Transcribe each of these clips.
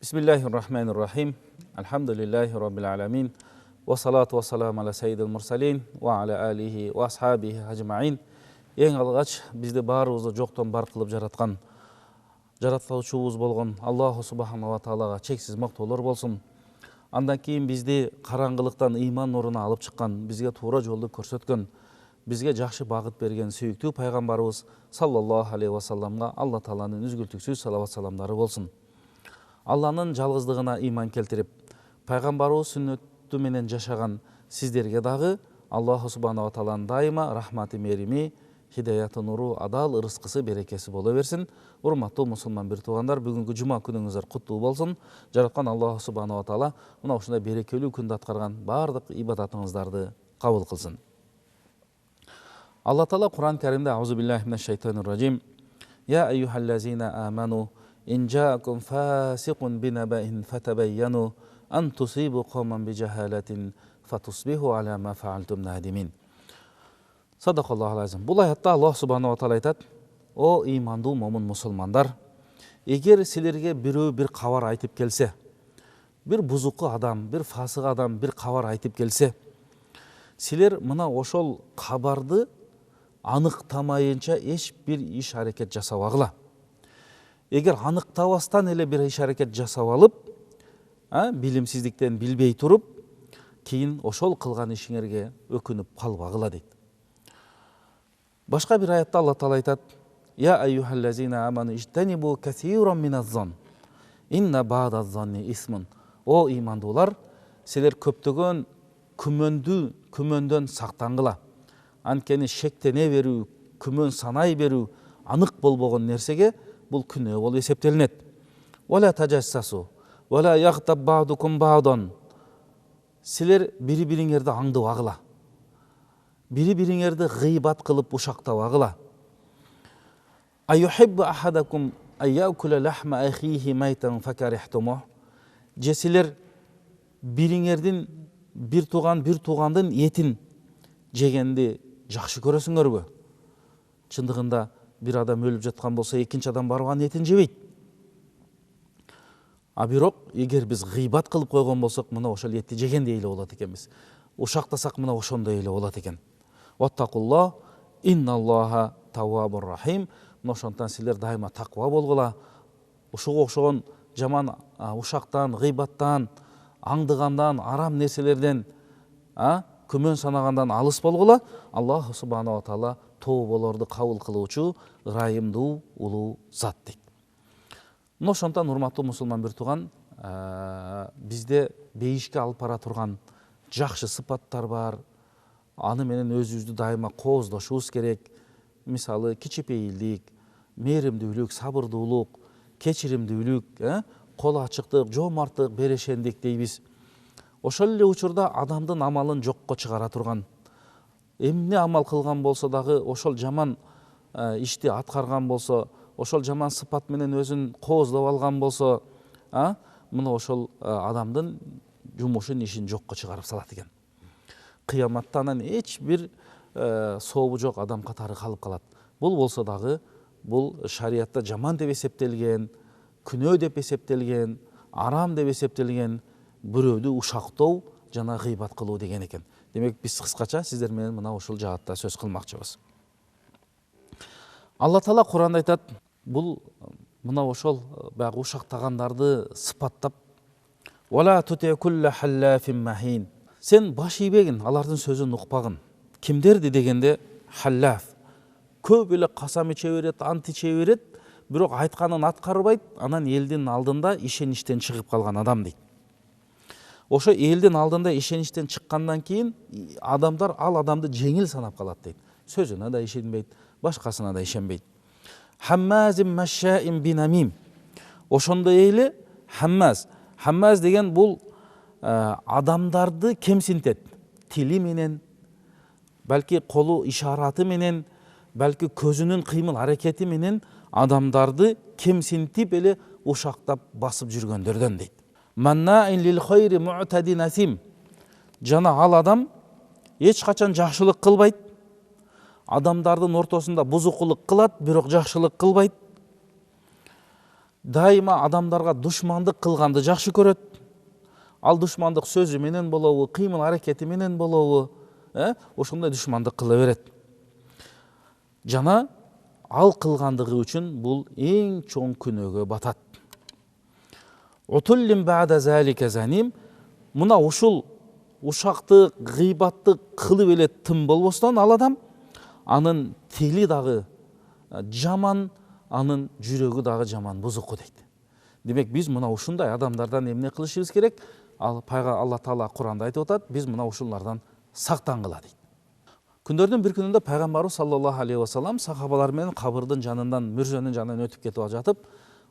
Bismillahirrahmanirrahim. Alhamdulillahi rabbil alamin. Wa salatu wa salam ala sayyidil mursalin wa ala alihi wa ashabihi ajma'in. Ең алғаш бізді барымызды жоқтан бар қылып жаратқан, жаратушыбыз болған Аллаху субханаху ва таалаға чексіз мақтаулар болсын. Андан кейін бізді қараңғылықтан иман нұрына алып шыққан, бізге тура жолды көрсеткен, бізге жақсы бағыт берген сүйікті пайғамбарымыз саллаллаху алейхи ва салламға Алла Тааланың үзгілтіксіз салават саламдары болсын. Алланың жалғыздығына иман келтіріп, пайғамбарымыз сүннеті менен жашаған сіздерге дағы Аллаху субханаху ва тааланың дайыма рахматы мерими, хидаяты нұру, адал ырысқысы берекесі бола берсін. Урматтуу мұсылман бір туғандар, бүгінгі жұма күніңіздер құтты болсын. Жаратқан Аллаху субханаху ва таала мына ушундай берекелүү күндө аткарган бардык ибадатыңыздарды кабыл кылсын. Алла Таала Кур'ан Каримде аузу биллахи минаш шайтанир ражим. Я айюхаллазина аману ин жаакум фасиқун бинабаин фатабайяну ан тусибу қауман bijahalatin фатусбиху аля ма фаалтум надимин. Садақаллаху алазим. Бұл аятта Аллах субханаху ва таала айтат: "О имандуу момун мусулмандар, егер силерге бирөө бир кабар айтып келсе, бир бузуку адам, бир фасык адам бир кабар айтып келсе, силер мына ошол кабарды аныктамайынча эч бир иш аракет жасабагыла. Егер аныктабастан эле бир иш аракет жасап алып, билимсиздиктен билбей туруп, кийин ошол кылган ишиңерге өкүнүп калбагыла" дейт. Башка бир аятта Алла Таала айтат: "Я айюхаллазина аману ижтанибу касиран миназ-зон. Инна ба'даз-зонни исмун." О имандуулар, силер көптөгөн күмөндөн сактангыла. Анткени шектене берүү, күмөн санай берүү, анык болбогон нерсеге бул күнөө болуп эсептелинет. "Вала таджассасу, вала яхтаб ба'дукум ба'дан." Силер бири-бириңерди аңдыбагыла. Бири-бириңерди гыйбат кылып ушактабагыла. "Айюхиббу ахадакум айякула лахма ахихи майтан факарихтумух." Же силер бириңердин бир туугандын этин жегенди жакшы көрөсүңөрбү? Чындыгында бир адам өлүп жаткан болсо, экинчи адам барып анын этин жебейт. А бирок эгер биз гыйбат кылып койгон болсок, мына ошол этти жегендей эле болот экенбиз. Ушактасак мына ошондой эле болот экен. "Ваттакуллах, инналлаха таввабур рахим." Ошондон силер дайыма таква болгула. Ушуга окшогон жаман ушактан, гыйбаттан, аңдыгандан, арам нерселерден, күмөн санагандан алыс болгула. Аллах субханаху ва таала тооболорду кабыл кылуучу ырайымдуу улуу зат дейт. Ошондон урматтуу мусулман бир туган, бизде бейишке алып бара турган жакшы сыпаттар бар. Аны менен өзүбүздү дайыма кооздошубуз керек. Мисалы, кичипейилдик, мээримдүүлүк, сабырдуулук, кечиримдүүлүк, кол ачыктык, жоомарттык, берешендик дейбиз. Ошол эле учурда адамдын амалын жокко чыгара турган, эмне амал кылган болсо дагы, ошол жаман ишти аткарган болсо, ошол жаман сыпат менен өзүн кооздоп алган болсо, мына ошол адамдын жумушун, ишин жокко чыгарып салат экен. Кыяматта анан эч бир сообу жок адам катары калып калат. Бул болсо дагы, бул шариятта жаман деп эсептелген, күнөө деп эсептелген, арам деп эсептелген бирөөдү ушактоо жана гыйбат кылуу деген экен. Демек биз кыскача сиздер менен мына ушул жаатта сөз кылмакчыбыз. Алла Таала Кур'анда айтат, бул мына ошол баягы ушактагандарды сыпаттап: "Вала тути кулла халлафин махин." Сен баш ийбегин, алардын сөзүн укпагын. Кимдерди дегенде, халлаф. Көп эле касам иче берет, ант иче берет, бирок айтканын аткарбайт, анан элдин алдында ишеништен чыгып калган адам дейт. Ошо элдин алдында ишеништен чыккандан кийин адамдар ал адамды жеңил санап калат дейт. Сөзүнө да ишенбейт, башкасына да ишенбейт. Хаммазим машшаим бинамим. Ошондой эле хаммаз. Хаммаз деген бул адамдарды кемсинтет. Тили менен, балки колу ишараты менен, балки көзүнүн кыймыл аракети менен адамдарды кемсинтип эле ушактап басып жүргөндөрдөн дейт. Маннаин лил хайри му'тадин асим. Жана ал адам эч качан жакшылык кылбайт. Адамдардын ортосунда бузукулук кылат, бирок жакшылык кылбайт. дайыма адамдарга душмандык кылганды жакшы көрөт. Ал душмандык сөзү менен болобу, кыймыл аракети менен болобу, ошондой душмандык кыла берет. Жана ал кылгандыгы үчүн бул эң чоң күнөөгө батат. Утуллин ба'да залика заним, мына ушул ушактык, гыйбаттык кылып эле тым болбостон ал адам, анын тили дагы жаман, анын жүрөгү дагы жаман, бузуку дейт. Демек биз мына ушундай адамдардан эмне кылышыбыз керек? Алла Таала Куранда айтып атат, биз мына ушулардан сактангыла дейт. Күндөрдүн бир күнүндө пайгамбарыбыз саллаллаху алейхи вассалам сахабалар менен кабырдын жанынан, мүрзөнүн жанынан өтүп кетип жатып,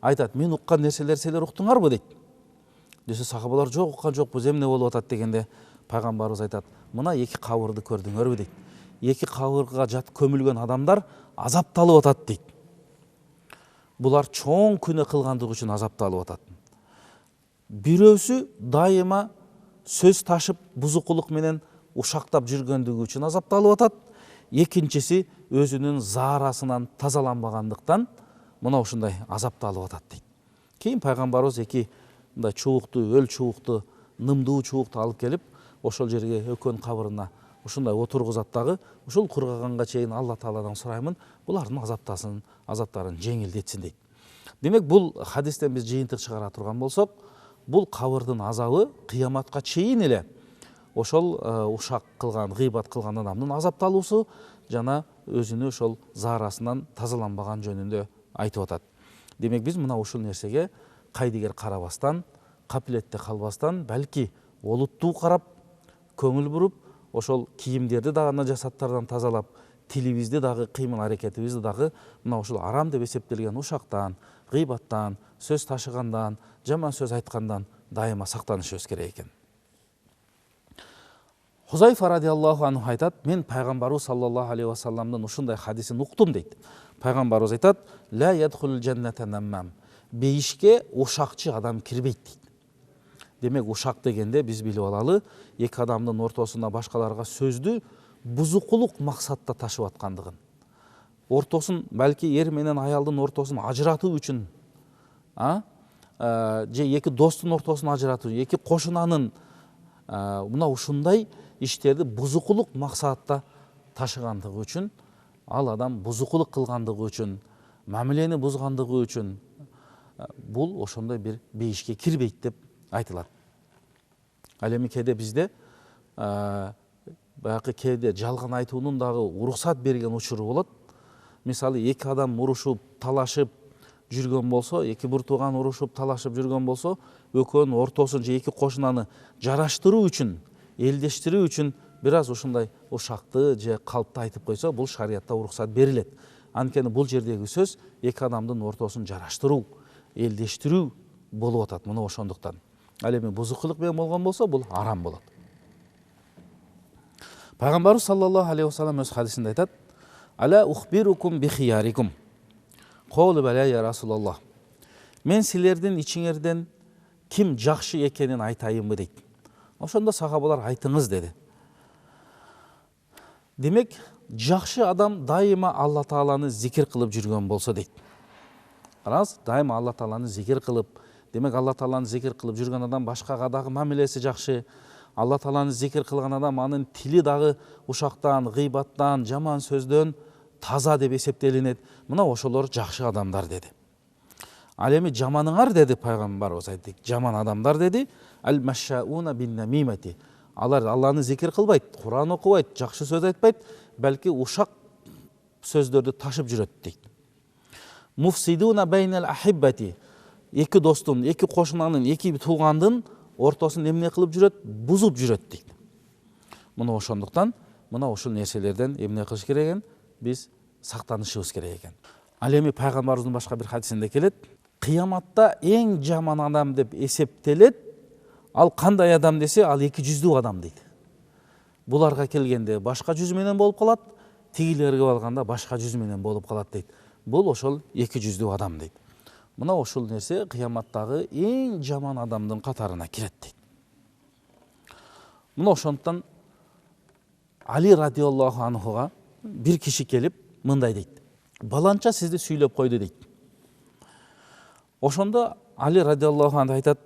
айтат: "Мен уккан нерселер силер уктуңарбы?" дейт. Десе сахабалар: "Жок, уккан жокпуз, эмне болуп атат?" дегенде пайгамбарыбыз айтат: "Мына эки кабырды көрдүңөрбү?" дейт. "Эки кабырга жат көмүлгөн адамдар азапталып атат" дейт. Булар чоң күнөө кылгандыгы үчүн азапталып атат. Бирөөсү дайыма сөз ташып, бузукулук менен ушактап жүргөндүгү үчүн азапталып атат. Экинчиси өзүнүн заарасынан тазаланбагандыктан мына ушундай азапталып атат дейт. Кийин пайгамбарыбыз эки мындай чубукту, өл чубукту, нымдуу чубукту алып келип, ошол жерге экөөнүн кабырына ушундай отургузат дагы, ушул кургаганга чейин Алла Тааладан сураймын, булардын азаптарын жеңилдетсин дейт. Демек бул хадистен биз жыйынтык чыгара турган болсок, бул кабырдын азабы кыяматка чейин эле ошол ушак кылган, гыйбат кылган адамдын азапталуусу жана өзүнү ошол заарасынан тазаланбаган жөнүндө айтып атат. Демек биз мына ушул нерсеге кайдыгер карабастан, капилетте калбастан, балки олуттуу карап, көңүл буруп, ошол кийимдерди дагы ана жасаттардан тазалап, тилибизди дагы, кыймыл аракетибизди дагы мына ушул арам деп эсептелген ушактан, гыйбаттан, сөз ташыгандан, жаман сөз айткандан дайыма сактанышыбыз керек экен. Хузайфа радиаллаху анху айтат: "Мен пайгамбарыбыз саллаллаху алейхи вассаламдын ушундай хадисин уктум" дейт. Пайгамбарыбыз айтат: "Ла ядхулул жанната наммам." Бейишке ушакчы адам кирбейт дейт. Демек ушак дегенде биз билип алалы, эки адамдын ортосуна башкаларга сөздү бузукулук максатта ташып аткандыгын. Ортосун, балки эр менен аялдын ортосун ажыратуу үчүн, же эки достун ортосун ажыратуу, эки кошунанын мына ушундай иштерди бузукулук максатта ташыгандыгы үчүн, ал адам бузукулук кылгандыгы үчүн, мамилени бузгандыгы үчүн бул ошондой бир бейишке кирбейт деп айтылат. Ал эми кээде бизде баягы кээде жалган айтуунун дагы уруксат берген учуру болот. Мисалы эки адам урушуп, талашып жүргөн болсо, эки бир тууган урушуп, талашып жүргөн болсо, экөөнүн ортосун же эки кошунаны жараштыруу үчүн, элдештирүү үчүн бир аз ушундай ушакты же калпты айтып койсо, бул шариятта уруксат берилет. Анткени бул жердеги сөз эки адамдын ортосун жараштыруу, элдештирүү болуп атат. Мына ошондуктан. Ал эми бузукулук менен болгон болсо, бул арам болот. Пайгамбарыбыз саллаллаху алейхи вассалам өз хадисинде айтат: "Ала ухбирукум би хиярикум." Коолу бала я Расулаллах. Мен силердин ичиңерден ким жакшы экенин айтайынбы дейт. Ошондо сахабалар: "Айтыңыз" деди. Демек, жакшы адам дайыма Алла Тааланы зикир кылып жүргөн болсо дейт. Караңыз, дайыма Алла Тааланы зикир кылып, демек Алла Тааланы зикир кылып жүргөн адам башкага дагы мамилеси жакшы. Алла Тааланы зикир кылган адам анын тили дагы ушактан, гыйбаттан, жаман сөздөн таза деп эсептелинет. Мына ошолор жакшы адамдар деди. Ал эми жаманыңар деди пайгамбарыбыз айтты. Жаман адамдар деди: "Ал-машауна бин-намимати." Алар Алланы зикир кылбайт, Куран окубайт, жакшы сөз айтпайт, балки ушак сөздөрдү ташып жүрөт дейт. "Муфсидуна байнал ахиббати." Эки достун, эки кошунанын, эки туугандын ортосун эмне кылып жүрөт? Бузуп жүрөт дейт. Мына ошондуктан, мына ушул нерселерден эмне кылыш керек экен? Биз сактанышыбыз керек экен. Ал эми пайгамбарыбыздын башка бир хадисинде келет: "Кыяматта эң жаман адам деп эсептелет. Ал кандай адам десе, ал эки жүздүү адам" дейт. Буларга келгенде башка жүз менен болуп калат, тигилерге алганда башка жүз менен болуп калат дейт. Бул ошол эки жүздүү адам дейт. Мына ошол нерсе кыяматтагы эң жаман адамдын катарына кирет дейт. Мына ошондуктан Али радиаллаху анхуга бир киши келип мындай дейт: "Баланча сизди сүйлөп койду" дейт. Ошондо Али радиаллаху анху айтат: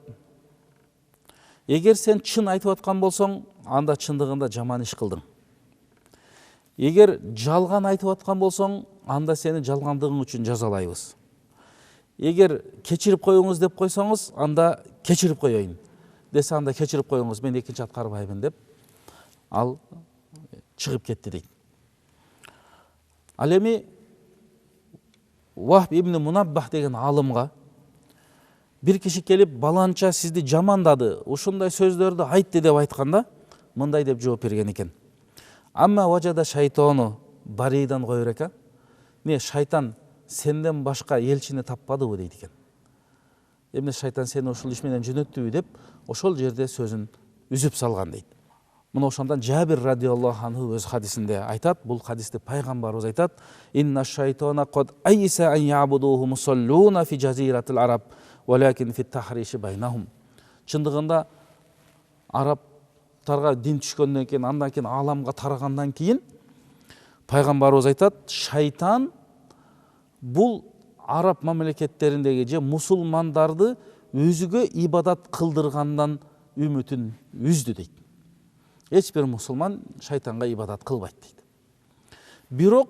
эгер сен чын айтып аткан болсоң, анда чындыгында жаман иш кылдың. Эгер жалган айтып аткан болсоң, анда сени жалгандыгың үчүн жазалайбыз. Эгер кечирип коюңуз деп койсоңуз, анда кечирип коеюн десе, анда кечирип коюңуз, мен экинчи аткарбайбын деп ал чыгып кетти дейт. Ал эми Вахб ибн Мунаббах деген алымга бир киши келип, баланча сизди жамандады, ушундай сөздөрдү айтты деп айтканда, мындай деп жооп берген экен: амма важада шайтону баридан гойрека. Не, шайтан сенден башка элчини таппадыбы дейт экен. Эмне, шайтан сени ушул иш менен жөнөттүбү деп ошол жерде сөзүн үзүп салган дейт. Мына ошондон Жабир радиаллаху анху өз хадисинде айтат, бул хадисти пайгамбарыбыз айтат: инна шайтона код айса ан ябудуху мусаллуна фи жазиратил араб валакин фи тахриши байнахум. Чындыгында арабтарга дин түшкөндөн кийин, андан кийин аламга тарагандан кийин пайгамбарыбыз айтат, шайтан бул араб мамлекеттериндеги же мусулмандарды өзүгө ибадат кылдыргандан үмүтүн үздү дейт. Эч бир мусулман шайтанга ибадат кылбайт дейт. Бирок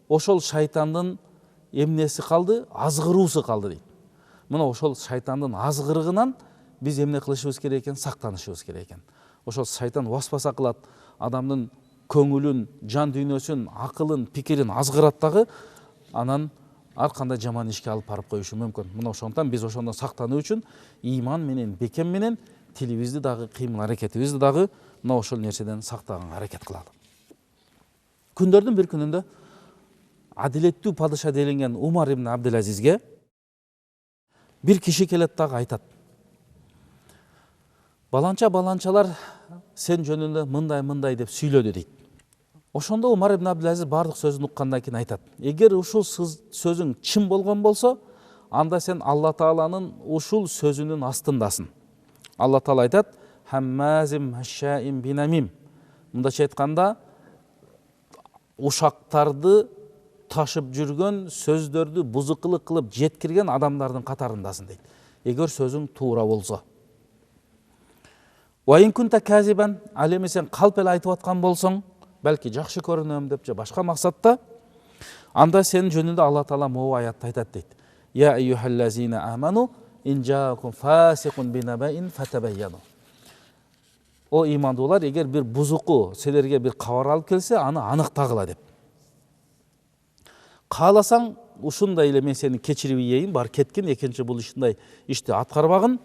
ошол шайтандын эмнеси калды? Азгыруусу калды дейт. Мына ошол шайтандын азгырыгынан биз эмне кылышыбыз керек экен? Сактанышыбыз керек экен. Ошол шайтан васпаса кылат, адамдын көңүлүн, жан дүйнөсүн, акылын, пикирин азгырат дагы, анан ар кандай жаман ишке алып барып коюшу мүмкүн. Мына ошондон биз ошондон сактануу үчүн ыйман менен, бекем менен тилибизди дагы, кыймыл аракетибизди дагы мына ошол нерседен сактаганга аракет кылалы. Күндөрдүн бир күнүндө адилеттүү падыша делинген Умар ибн Абдулазизге бир киши келет дагы айтат: баланчалар сен жөнүндө мындай деп сүйлөдү дейт. Ошондо Умар ибн Абдулазиз бардык сөзүн уккандан кийин айтат: эгер ушул сөзүң чын болгон болсо, анда сен Алла Тааланын ушул сөзүнүн астындасың. Алла Таала айтат: хаммазим хашаим бинамим. Мындайча айтканда, ушактарды ташып жүргөн, сөздөрдү бузукулук кылып жеткирген адамдардын катарындасың дейт. Эгер сөзүң туура болсо. Ва ин кунта казибан, ал эми сен калп эле айтып аткан болсоң, балки жакшы көрүнөм деп же башка максатта, анда сенин жөнүндө Алла Таала могу аятты айтат дейт: я айюхаллазина аману ин жаакум фасикун бинабаин фатабайяну. О имандуулар, эгер бир бузуку силерге бир кабар алып келсе, аны аныктагыла деп. Кааласаң, ушундай эле мен сени кечирип ийейин, бар кеткин, экинчи бул ушундай ишти аткарбагын.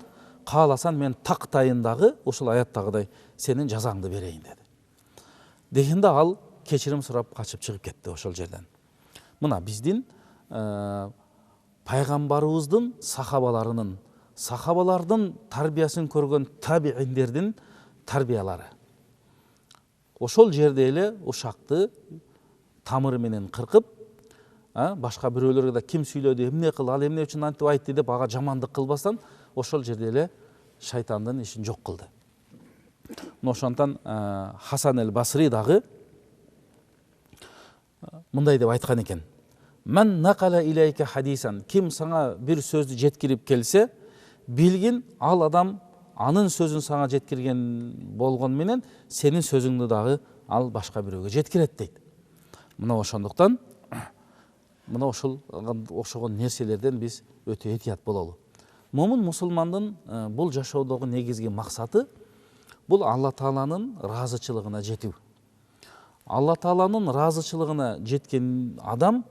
Кааласаң, мен тактайын дагы, ушул аяттагыдай сенин жазаңды берейин деди. Дегенде ал кечирим сурап качып чыгып кетти ошол жерден. Мына биздин пайгамбарыбыздын сахабалардын тарбиясын көргөн табииндердин тарбиялары. Ошол жерде эле ушакты тамыры менен кыркып, башка бирөөлөргө да ким сүйлөдү, эмне кыл, ал эмне үчүн антип айтты деп ага жамандык кылбастан, ошол жерде эле шайтандын ишин жок кылды. Ошондон Хасан эль Басри дагы мындай деп айткан экен: мен накала илейке хадисан, ким сага бир сөздү жеткирип келсе, билгин ал адам анын сөзүн сага жеткирген болгон менен сенин сөзүңдү дагы ал башка бирөөгө жеткирет дейт. Мына ошондуктан мына ошогон нерселерден биз өтө этият бололу. Момун мусулмандын бул жашоодогу негизги максаты бул Алла Тааланын ыраазычылыгына жетүү. Алла Тааланын ыраазычылыгына жеткен адам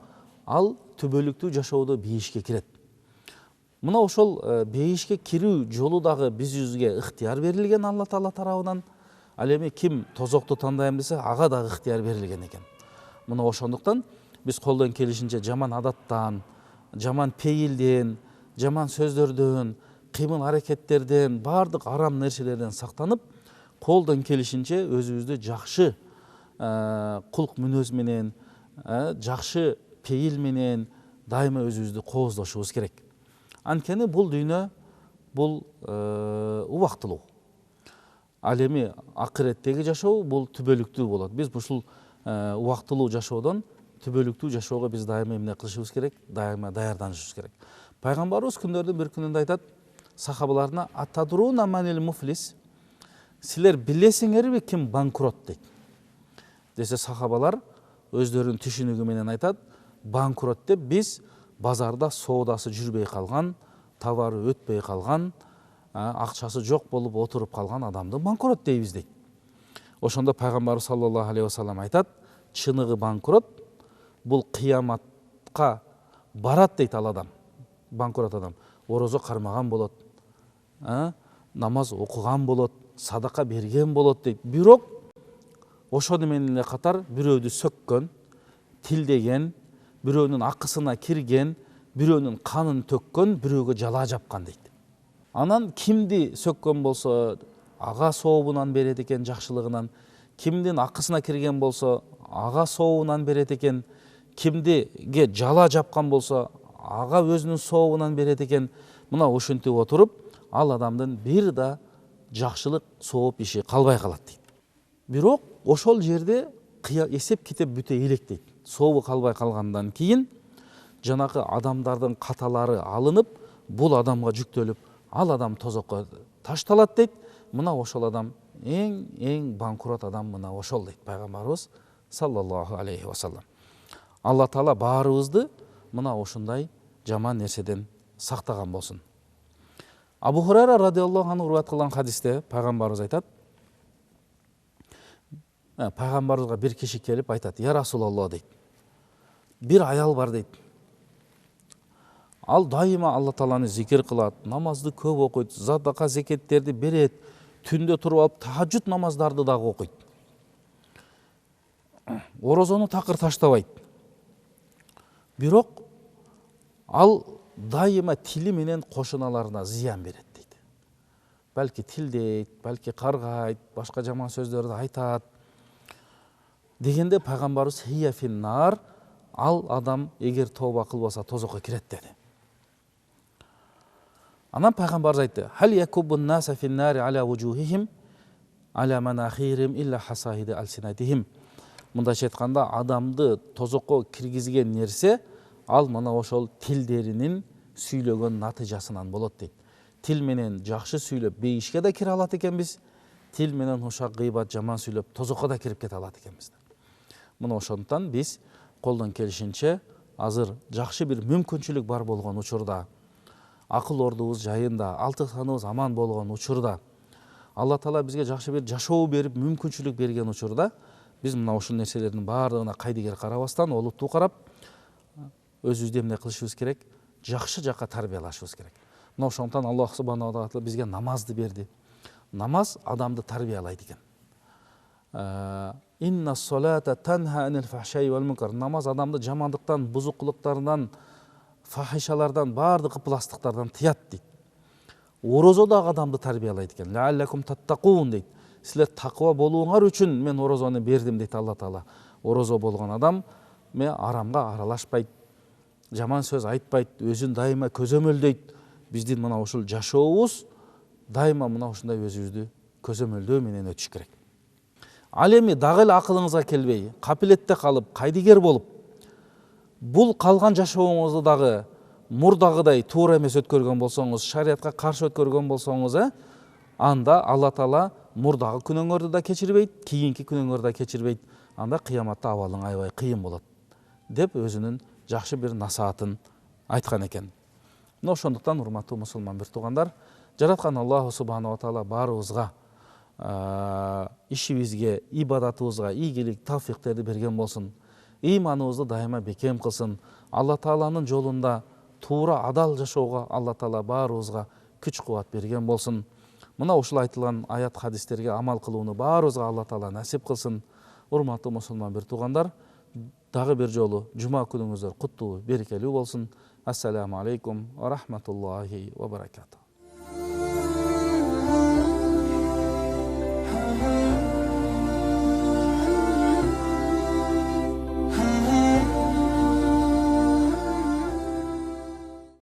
ал түбөлүктүү жашоодо бейишке кирет. Мына ошол бейишке кирүү жолу дагы бизге ыктыяр берилген Алла Таала тарабынан. Ал эми ким тозокту тандайм десе, ага дагы ыктыяр берилген экен. Мына ошондуктан биз колдон келишинче жаман адаттан, жаман пейилден, жаман сөздөрдөн, кыймыл аракеттерден, бардык арам нерселерден сактанып, колдон келишинче өзүбүздү жакшы кулк мүнөз менен, жакшы пейил менен дайыма өзүбүздү кооздошубуз керек. Анткени бул дүйнө бул убактылуу. Ал эми акыреттеги жашоо бул түбөлүктүү болот. Биз ушул убактылуу жашоодон түбөлүктүү жашоого биз дайыма эмне кылышыбыз керек? Дайыма даярданышыбыз керек. Пайгамбарыбыз күндөрдүн бир күнүндө айтат сахабаларына: "Атадруна манил муфлис?" Силер билесиңерби ким банкрот дейт. Десе сахабалар өздөрүнүн түшүнүгү менен айтат: банкрот деп биз базарда соодасы жүрбөй калган, товары өтпөй калган, акчасы жок болуп отуруп калган адамды банкрот дейбиз дейт. Ошондо пайгамбарыбыз саллаллаху алейхи вассалам айтат: чыныгы банкрот бул кыяматка барат дейт ал адам. Банкрот адам орозо кармаган болот, намаз окуган болот, садака берген болот дейт. Бирок ошону менен эле катар бирөөдү сөккөн, тилдеген, бирөөнүн акысына кирген, бирөөнүн канын төккөн, бирөөгө жалаа жапкан дейт. Анан кимди сөккөн болсо ага сообунан берет экен, жакшылыгынан, кимдин акысына кирген болсо ага сообунан берет экен, кимдиге жалаа жапкан болсо ага өзүнүн сообунан берет экен. Мына ушинтип отуруп, ал адамдын бир да жакшылык сооп иши калбай калат дейт. Бирок ошол жерде эсеп китеп бүтө элек дейт. Сообу калбай калгандан кийин жанакы адамдардын каталары алынып, бул адамга жүктөлүп, ал адам тозокко ташталат дейт. Мына ошол адам эң банкрот адам мына ошол дейт пайгамбарыбыз саллаллаху алейхи вассалам. Алла Таала баарыбызды мына ошондой жаман нерседен сактаган болсун. Абу Хурайра радиаллаху анху риваят кылган хадисте пайгамбарыбыз айтат: пайгамбарыбызга бир киши келип айтат: "Я Расулаллах" дейт. "Бир аял бар" дейт. Ал дайыма Алла Тааланы зикир кылат, намазды көп окуйт, задака зекеттерди берет, түндө туруп алып тахажжуд намаздарды дагы окуйт. Орозону такыр таштабайт. Бирок ал дайыма тили менен кошуналарына зыян берет" дейт. Балки тилдейт, балки каргайт, башка жаман сөздөрдү айтат. Дегенде пайгамбарыбыз "Хия финнар", ал адам эгер тооба кылбаса тозокко кирет деди. Анан пайгамбарыбыз айтты: "Хал якубун наса финнари аля вужухихим аля манахирим илля хасахиди алсинатихим." Мындайча айтканда, адамды тозокко киргизген нерсе ал мына ошол тилдеринин сүйлөгөн натыйжасынан болот дейт. Тил менен жакшы сүйлөп бейишке да кире алат экенбиз, тил менен ушак гыйбат жаман сүйлөп тозокко да кирип кете алат экенбиз. Мына ошондуктан биз колдон келишинче азыр жакшы бир мүмкүнчүлүк бар болгон учурда, акыл ордубуз жайында, алты саныбыз аман болгон учурда, Алла Таала бизге жакшы бир жашоо берип, мүмкүнчүлүк берген учурда, биз мына ушул нерселердин баардыгына кайдыгер карабастан, олуттуу карап, өзүбүздү эмне кылышыбыз керек? Жакшы жакка тарбиялашыбыз керек. Мына ошондуктан Аллах субханаху ва таала бизге намазды берди. Намаз адамды тарбиялайт экен. Инна солата танха анил фахшай вал мункар. Намаз адамды жамандыктан, бузукулуктардан, фахишалардан, баардык кыпластыктардан тыят дейт. Орозо дагы адамды тарбиялайт экен. Лааллакум таттакун дейт. Силер такыба болууңар үчүн мен орозону бердим дейт Алла Таала. Орозо болгон адам арамга аралашпайт, жаман сөз айтпайт, өзүн дайыма көзөмөлдөйт. Биздин мына ушул жашообуз дайыма мына ушундай өзүбүздү көзөмөлдөө менен өтүш керек. Ал эми дагы эле акылыңызга келбей, капилетте калып, кайдыгер болуп, бул калган жашооңузду дагы мурдагыдай туура эмес өткөргөн болсоңуз, шариатка каршы өткөргөн болсоңуз, анда Алла Таала мурдагы күнөөңөрдү да кечирбейт, кийинки күнөөңөрдү да кечирбейт. Анда кыяматта абалың аябай кыйын болот деп өзүнүн жакшы бир насаатын айткан экен. Мына ошондуктан урматтуу мусулман бир туугандар, жараткан Аллаху субханаху ва таала баарыбызга ишибизге, ибадатыбызга ийгилик, тавфиктерди берген болсун. Ыйманыбызды дайыма бекем кылсын. Алла Тааланын жолунда туура адал жашоого Алла Таала баарыбызга күч кубат берген болсун. Мына ушул айтылган аят хадистерге амал кылууну баарыбызга Алла Таала насип кылсын. Урматтуу мусулман бир туугандар, дагы бир жолу жума күнүңүздөр куттуу, берекелүү болсун. Ассаламу алейкум ва рахматуллахи ва баракатух.